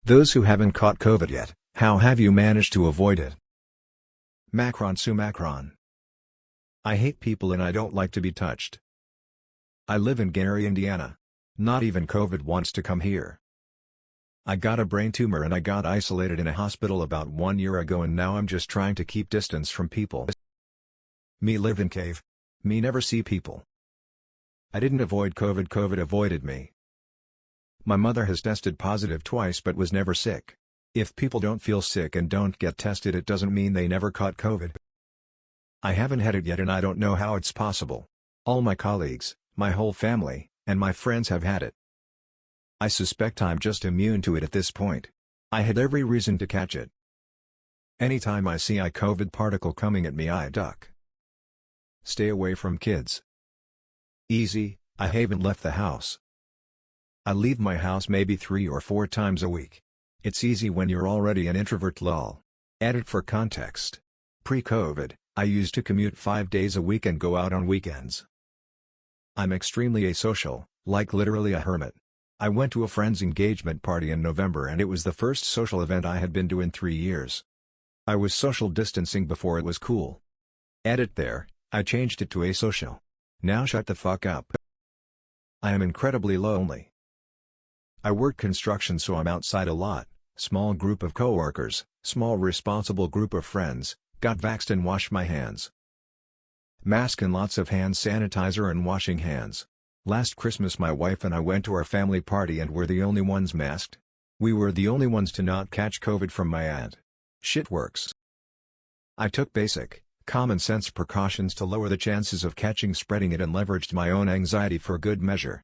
Those who haven't caught COVID yet, how have you managed to avoid it? Macron Sue Macron. I hate people and I don't like to be touched. I live in Gary, Indiana. Not even COVID wants to come here. I got a brain tumor and I got isolated in a hospital about 1 year ago and now I'm just trying to keep distance from people. Me live in cave. Me never see people. I didn't avoid COVID, COVID avoided me. My mother has tested positive twice but was never sick. If people don't feel sick and don't get tested it doesn't mean they never caught COVID. I haven't had it yet and I don't know how it's possible. All my colleagues, my whole family, and my friends have had it. I suspect I'm just immune to it at this point. I had every reason to catch it. Anytime I see a COVID particle coming at me I duck. Stay away from kids. Easy, I haven't left the house. I leave my house maybe 3 or 4 times a week. It's easy when you're already an introvert lol. Edit for context. Pre-COVID, I used to commute 5 days a week and go out on weekends. I'm extremely asocial, like literally a hermit. I went to a friend's engagement party in November and it was the first social event I had been to in 3 years. I was social distancing before it was cool. Edit there, I changed it to asocial. Now shut the fuck up. I am incredibly lonely. I work construction so I'm outside a lot, small group of coworkers, small responsible group of friends, got vaxxed and wash my hands. Mask and lots of hand sanitizer and washing hands. Last Christmas my wife and I went to our family party and were the only ones masked. We were the only ones to not catch COVID from my aunt. Shit works. I took basic, common sense precautions to lower the chances of spreading it and leveraged my own anxiety for good measure.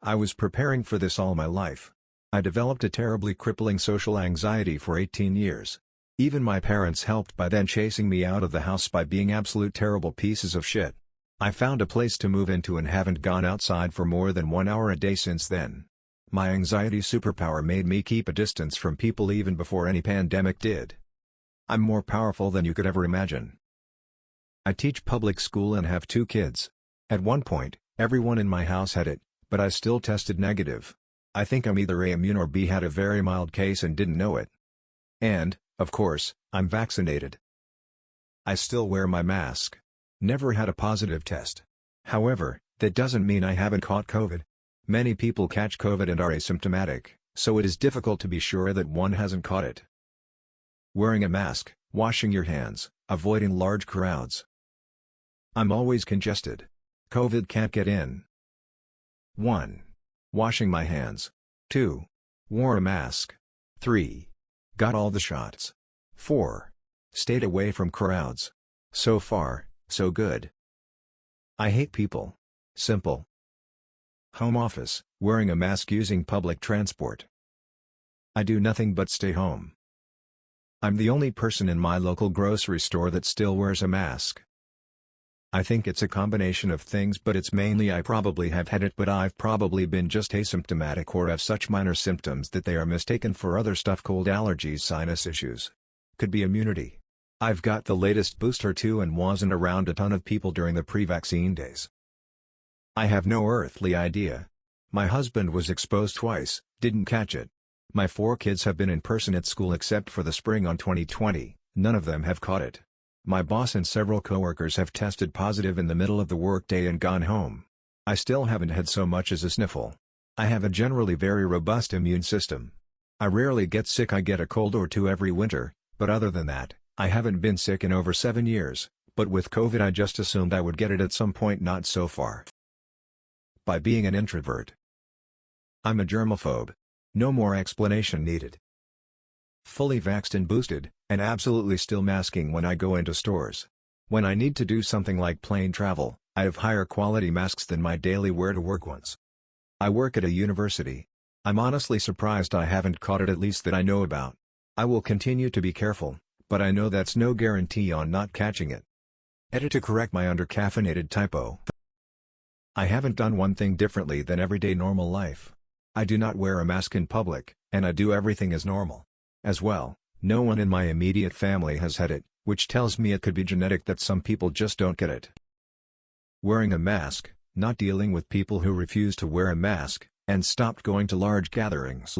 I was preparing for this all my life. I developed a terribly crippling social anxiety for 18 years. Even my parents helped by then chasing me out of the house by being absolute terrible pieces of shit. I found a place to move into and haven't gone outside for more than 1 hour a day since then. My anxiety superpower made me keep a distance from people even before any pandemic did. I'm more powerful than you could ever imagine. I teach public school and have 2 kids. At one point, everyone in my house had it, but I still tested negative. I think I'm either A, immune or B, had a very mild case and didn't know it. And, of course, I'm vaccinated. I still wear my mask. Never had a positive test. However, that doesn't mean I haven't caught COVID. Many people catch COVID and are asymptomatic, so it is difficult to be sure that one hasn't caught it. Wearing a mask, washing your hands, avoiding large crowds. I'm always congested. COVID can't get in. 1. Washing my hands. 2. Wore a mask. 3. Got all the shots. 4. Stayed away from crowds. So far, so good. I hate people. Simple. Home office, wearing a mask using public transport. I do nothing but stay home. I'm the only person in my local grocery store that still wears a mask. I think it's a combination of things but it's mainly I probably have had it but I've probably been just asymptomatic or have such minor symptoms that they are mistaken for other stuff, cold, allergies, sinus issues. Could be immunity. I've got the latest booster too and wasn't around a ton of people during the pre-vaccine days. I have no earthly idea. My husband was exposed twice, didn't catch it. My 4 kids have been in person at school except for the spring on 2020, none of them have caught it. My boss and several coworkers have tested positive in the middle of the workday and gone home. I still haven't had so much as a sniffle. I have a generally very robust immune system. I rarely get sick, I get a cold or 2 every winter, but other than that, I haven't been sick in over 7 years, but with COVID I just assumed I would get it at some point, not so far. By being an introvert. I'm a germaphobe. No more explanation needed. Fully vaxxed and boosted, and absolutely still masking when I go into stores. When I need to do something like plane travel, I have higher quality masks than my daily wear to work ones. I work at a university. I'm honestly surprised I haven't caught it, at least that I know about. I will continue to be careful, but I know that's no guarantee on not catching it. Edit to correct my undercaffeinated typo. I haven't done one thing differently than everyday normal life. I do not wear a mask in public, and I do everything as normal. As well, no one in my immediate family has had it, which tells me it could be genetic that some people just don't get it. Wearing a mask, not dealing with people who refuse to wear a mask, and stopped going to large gatherings.